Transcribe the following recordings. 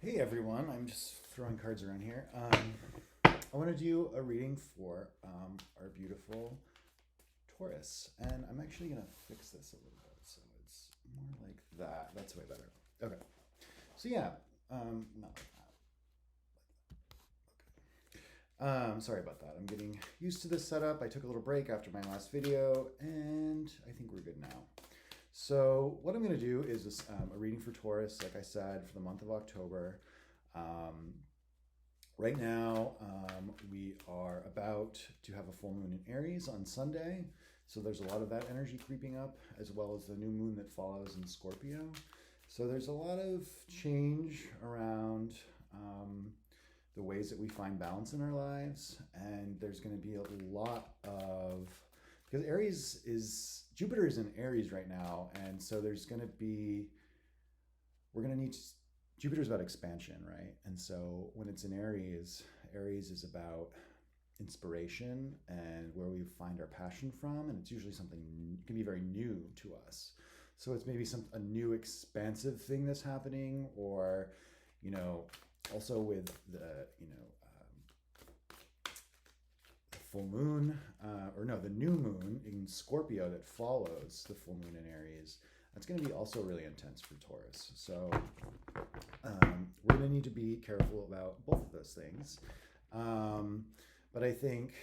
Hey everyone, I'm just throwing cards around here. I want to do a reading for our beautiful Taurus, and I'm actually going to fix this a little bit so it's more like that. That's way better. Okay, so yeah, not like that. Okay. Sorry about that. I'm getting used to this setup. I took a little break after my last video, and I think we're good now. So what I'm going to do is a reading for Taurus, like I said, for the month of October. Um, right now, we are about to have a full moon in Aries on Sunday. So there's a lot of that energy creeping up, as well as the new moon that follows in Scorpio. So there's a lot of change around the ways that we find balance in our lives. And there's going to be a lot of, because Jupiter is in Aries right now. And so there's going to be, we're going to need, Jupiter's about expansion, right? And so when it's in Aries, Aries is about inspiration and where we find our passion from. And it's usually something, it can be very new to us. So it's maybe a new expansive thing that's happening, or, also with the, full moon, the new moon in Scorpio that follows the full moon in Aries. That's going to be also really intense for Taurus. So we're going to need to be careful about both of those things. But I think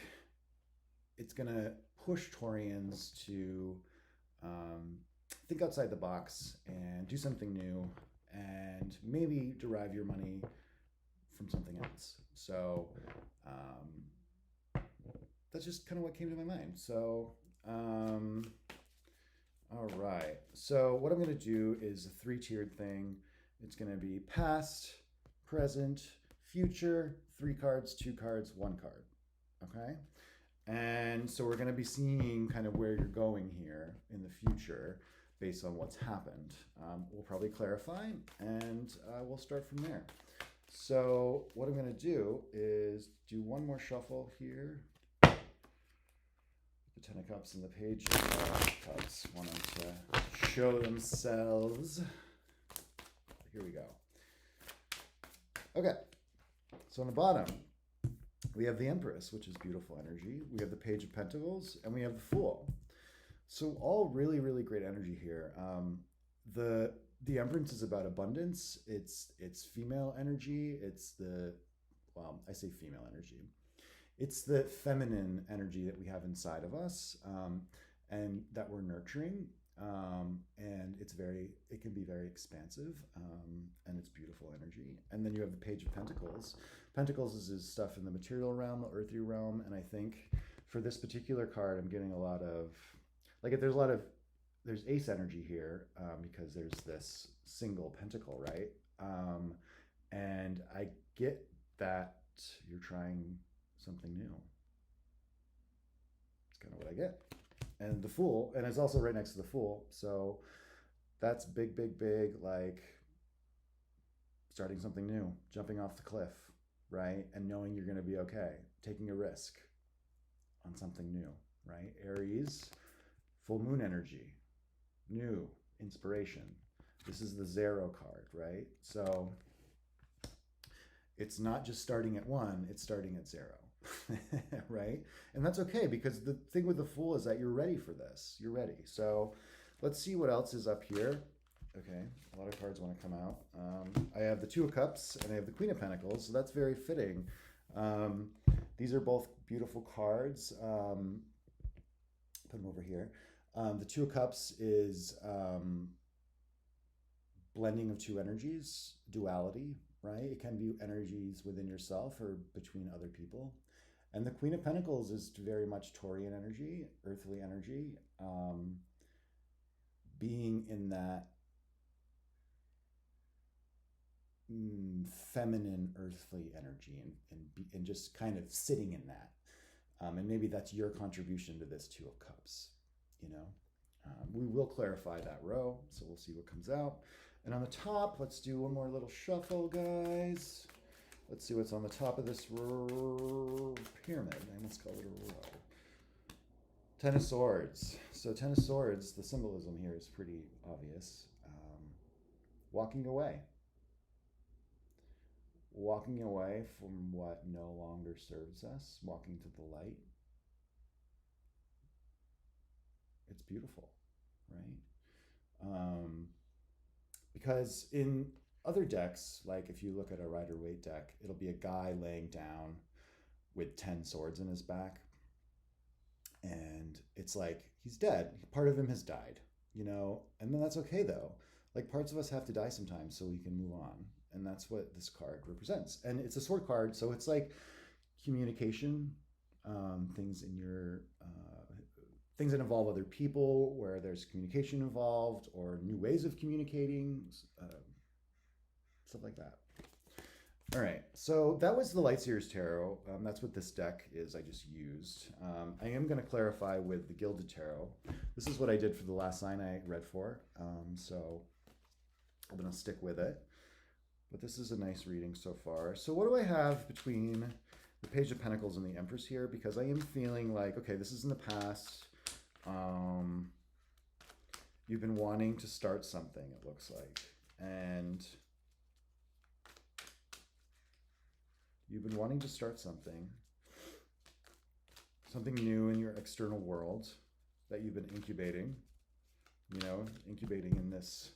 it's going to push Taurians to think outside the box and do something new and maybe derive your money from something else. So that's just kind of what came to my mind. So, all right. So what I'm going to do is a three-tiered thing. It's going to be past, present, future, 3 cards, 2 cards, 1 card. Okay? And so we're going to be seeing kind of where you're going here in the future based on what's happened. We'll probably clarify, and we'll start from there. So what I'm going to do is do one more shuffle here. The Ten of Cups and the Page of Cups wanting to show themselves. Here we go. Okay, so on the bottom, we have the Empress, which is beautiful energy. We have the Page of Pentacles, and we have the Fool. So all really, really great energy here. The Empress is about abundance. It's female energy. I say female energy. It's the feminine energy that we have inside of us, and that we're nurturing. And it can be very expansive, and it's beautiful energy. And then you have the Page of Pentacles. Pentacles is stuff in the material realm, the earthly realm. And I think for this particular card, I'm getting a lot of, there's ace energy here, because there's this single pentacle, right? And I get that you're trying something new. It's kind of what I get. And the Fool, and it's also right next to the Fool. So that's big, big, big, like starting something new, jumping off the cliff, right? And knowing you're going to be okay, taking a risk on something new, right? Aries, full moon energy, new, inspiration. This is the 0 card, right? So it's not just starting at 1, it's starting at 0. Right? And that's okay, because the thing with the Fool is that you're ready for this. You're ready. So let's see what else is up here. Okay, a lot of cards want to come out. I have the 2 of Cups and I have the Queen of Pentacles, so that's very fitting. These are both beautiful cards. Put them over here. The 2 of Cups is blending of 2 energies, duality, right? It can be energies within yourself or between other people. And the Queen of Pentacles is very much Taurian energy, earthly energy, being in that feminine, earthly energy, and just kind of sitting in that. And maybe that's your contribution to this 2 of Cups, we will clarify that row, so we'll see what comes out. And on the top, let's do one more little shuffle, guys. Let's see what's on the top of this pyramid. I must call it a row. 10 of Swords. So 10 of Swords, the symbolism here is pretty obvious. Walking away. walking away from what no longer serves us, walking to the light. It's beautiful, right? Because in other decks, like if you look at a Rider-Waite deck, it'll be a guy laying down with 10 swords in his back. And it's like, he's dead. Part of him has died, you know? And then that's okay though. Like parts of us have to die sometimes so we can move on. And that's what this card represents. And it's a sword card, so it's like communication, things in your, things that involve other people, where there's communication involved, or new ways of communicating, stuff like that. All right, so that was the Light Seers Tarot. That's what this deck is I just used. I am going to clarify with the Gilded Tarot. This is what I did for the last sign I read for, so I'm going to stick with it. But this is a nice reading so far. So what do I have between the Page of Pentacles and the Empress here? Because I am feeling like, okay, this is in the past. You've been wanting to start something, it looks like. And you've been wanting to start something new in your external world that you've been incubating, you know, incubating in this,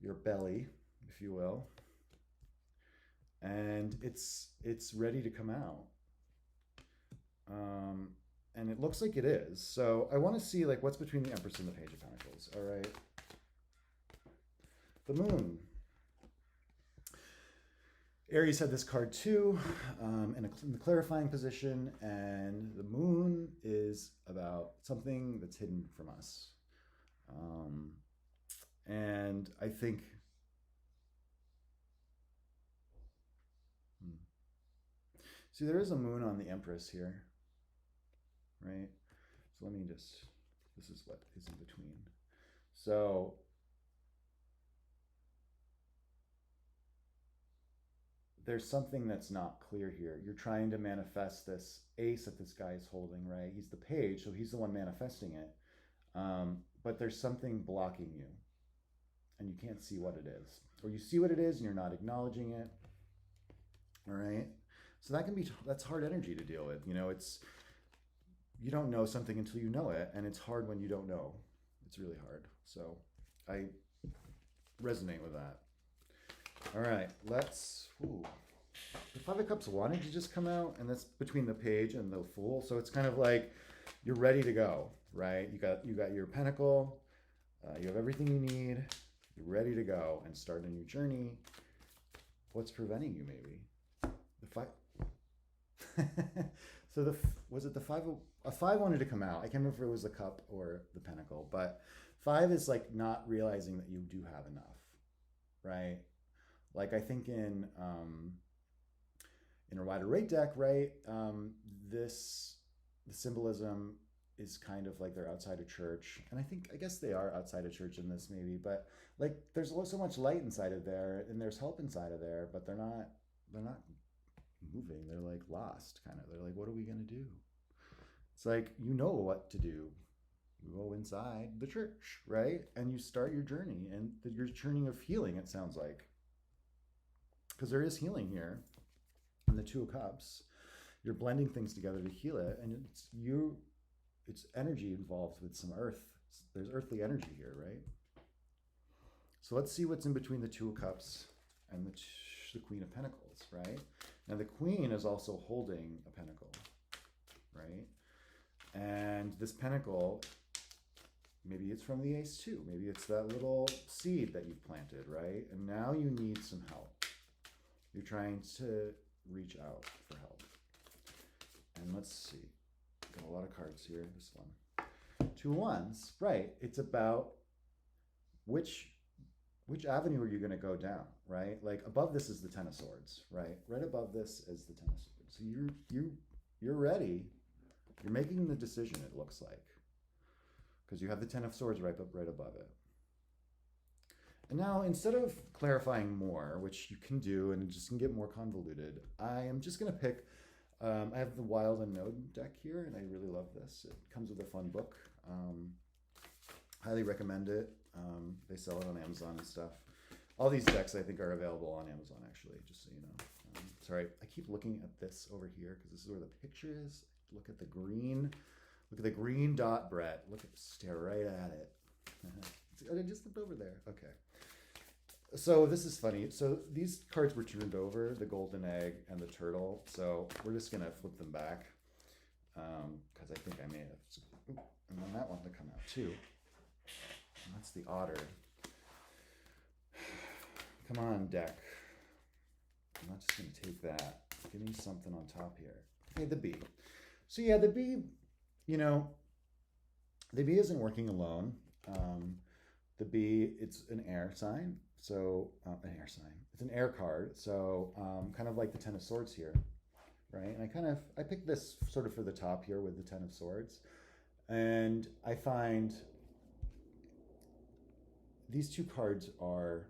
your belly, if you will. And it's ready to come out. And it looks like it is. So I want to see like what's between the Empress and the Page of Pentacles. All right. The Moon. Aries had this card too, in the clarifying position, and the Moon is about something that's hidden from us. And I think see, there is a Moon on the Empress here, right? So let me just, this is what is in between. So there's something that's not clear here. You're trying to manifest this ace that this guy is holding, right? He's the page, so he's the one manifesting it. But there's something blocking you, and you can't see what it is. Or you see what it is, and you're not acknowledging it, all right? So that can be, that's hard energy to deal with. You know, it's, you don't know something until you know it, and it's hard when you don't know. It's really hard. So I resonate with that. All right, let's, ooh. The Five of Cups wanted to just come out, and that's between the Page and the Fool. So it's kind of like you're ready to go, right? You got your Pentacle, you have everything you need, you're ready to go and start a new journey. What's preventing you, maybe? The Five. So was it the Five? A Five wanted to come out. I can't remember if it was the Cup or the Pentacle, but Five is like not realizing that you do have enough, right? Like I think in a Rider-Waite deck, right? The symbolism is kind of like they're outside of church, and I guess they are outside of church in this maybe, but like there's so much light inside of there, and there's help inside of there, but they're not moving. They're like lost, kind of. They're like, what are we gonna do? It's like, you know what to do. You go inside the church, right? And you start your journey, and your journey of healing, it sounds like. Because there is healing here in the Two of Cups. You're blending things together to heal it, and it's energy involved with some earth. There's earthly energy here, right? So let's see what's in between the Two of Cups and the Queen of Pentacles, right? Now the Queen is also holding a pentacle, right? And this pentacle, maybe it's from the Ace too. Maybe it's that little seed that you've planted, right? And now you need some help. You're trying to reach out for help. And let's see. Got a lot of cards here, this one. Two Wands, right. It's about which avenue are you going to go down, right? Like above this is the Ten of Swords, right? Right above this is the Ten of Swords. So you're ready. You're making the decision, it looks like. Because you have the Ten of Swords right above it. And now, instead of clarifying more, which you can do, and it just can get more convoluted, I am just going to pick, I have the Wild Unknown deck here, and I really love this. It comes with a fun book. Highly recommend it. They sell it on Amazon and stuff. All these decks I think are available on Amazon, actually, just so you know. Sorry, I keep looking at this over here because this is where the picture is. Look at the green. Look at the green dot, Brett. Stare right at it. I just looked over there. Okay. So this is funny. So these cards were turned over, the golden egg and the turtle. So we're just going to flip them back because I think I may have. And then that one to come out too. And that's the otter. Come on, deck. I'm not just going to take that. Give me something on top here. Okay, the bee. So yeah, the bee, you know, the bee isn't working alone. The bee, it's an air sign. So, an air sign. It's an air card. So, kind of like the Ten of Swords here, right? And I picked this sort of for the top here with the Ten of Swords. And I find these two cards are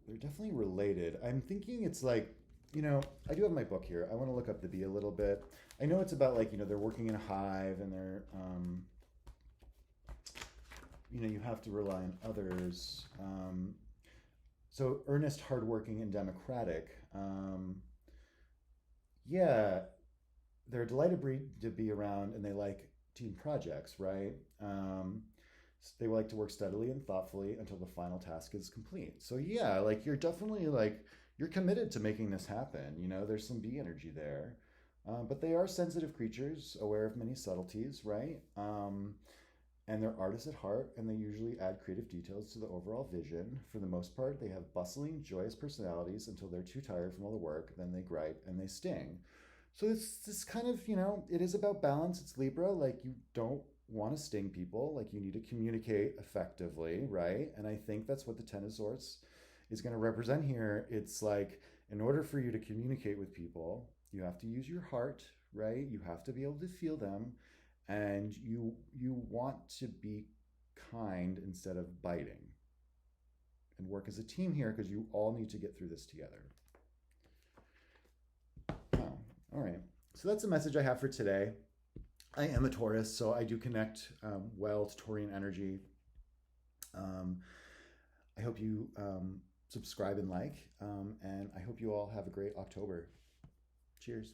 they're definitely related. I'm thinking it's like, you know, I do have my book here. I want to look up the bee a little bit. I know it's about like, you know, they're working in a hive and they're, you know, you have to rely on others. So earnest, hardworking, and democratic. Yeah, they're delighted to be around and they like team projects, right? They like to work steadily and thoughtfully until the final task is complete. So yeah, like you're definitely like, you're committed to making this happen. You know, there's some bee energy there. But they are sensitive creatures, aware of many subtleties, right? And they're artists at heart, and they usually add creative details to the overall vision. For the most part, they have bustling, joyous personalities until they're too tired from all the work, then they gripe and they sting. So it's this kind of, you know, it is about balance. It's Libra, like you don't want to sting people, like you need to communicate effectively, right? And I think that's what the Ten of Swords is going to represent here. It's like, in order for you to communicate with people, you have to use your heart, right? You have to be able to feel them, and you want to be kind instead of biting, and work as a team here because you all need to get through this together. Oh, all right. So that's the message I have for today. I am a Taurus, so I do connect well to Taurian energy. I hope you subscribe and like, and I hope you all have a great October. Cheers.